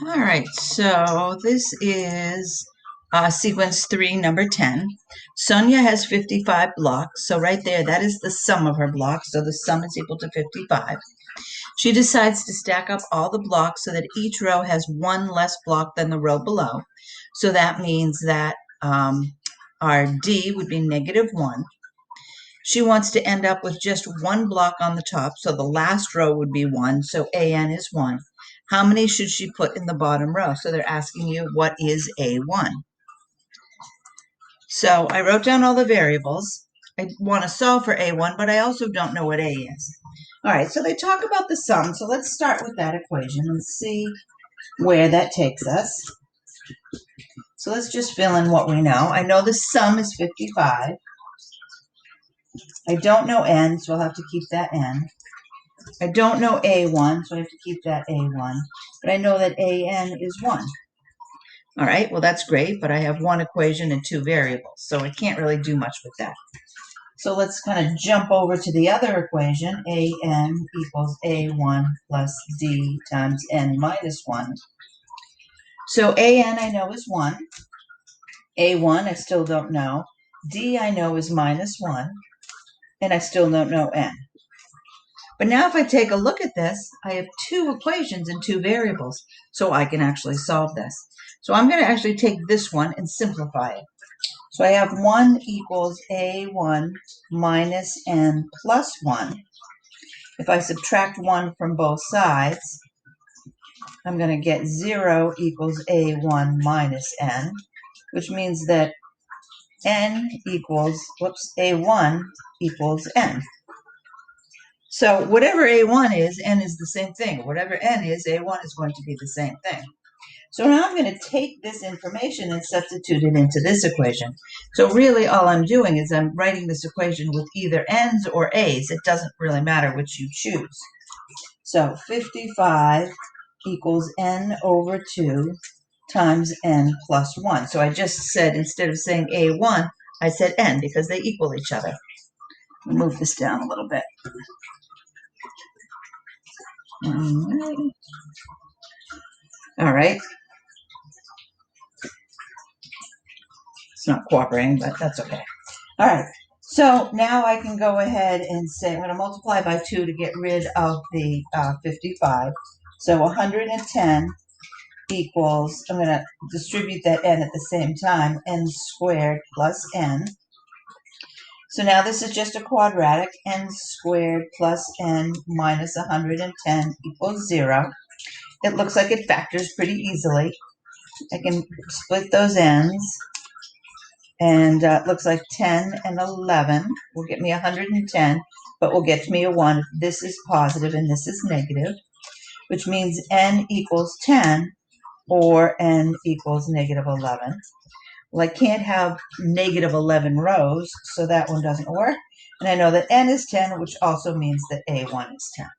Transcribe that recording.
All right, so this is sequence 3, number 10. Sonia has 55 blocks, so right there, that is the sum of her blocks, so the sum is equal to 55. She decides to stack up all the blocks so that each row has one less block than the row below. So that means that our D would be -1. She wants to end up with just one block on the top, so the last row would be 1, so AN is 1. How many should she put in the bottom row? So they're asking you, what is A1? So I wrote down all the variables. I want to solve for A1, but I also don't know what A is. All right, so they talk about the sum, so let's start with that equation and see where that takes us. So let's just fill in what we know. I know the sum is 55. I don't know N, so I'll have to keep that N. I don't know A1, so I have to keep that A1, but I know that AN is 1. All right, well, that's great, but I have one equation and two variables, so I can't really do much with that. So let's kind of jump over to the other equation, AN equals A1 plus D times N minus 1. So AN I know is 1. A1 I still don't know. D I know is -1, and I still don't know N. But now if I take a look at this, I have two equations and two variables, so I can actually solve this. So I'm going to actually take this one and simplify it. So I have 1 equals A1 minus N plus 1. If I subtract 1 from both sides, I'm going to get 0 equals A1 minus N, which means that N equals, A1 equals N. So whatever A1 is, N is the same thing. Whatever N is, A1 is going to be the same thing. So now I'm going to take this information and substitute it into this equation. So really all I'm doing is I'm writing this equation with either N's or A's. It doesn't really matter which you choose. So 55 equals N over 2 times N plus 1. So I just said, instead of saying A1, I said N because they equal each other. I'll move this down a little bit. All right. It's not cooperating, but that's okay. All right. So now I can go ahead and say, I'm going to multiply by 2 to get rid of the 55. So 110 equals, I'm going to distribute that n at the same time, n squared plus n. So now this is just a quadratic, n squared plus n minus 110 equals 0. It looks like it factors pretty easily. I can split those n's. And it looks like 10 and 11 will get me 110, but will get me a 1. This is positive and this is negative, which means n equals 10 or n equals -11. Well, I can't have -11 rows, so that one doesn't work. And I know that n is 10, which also means that A1 is 10.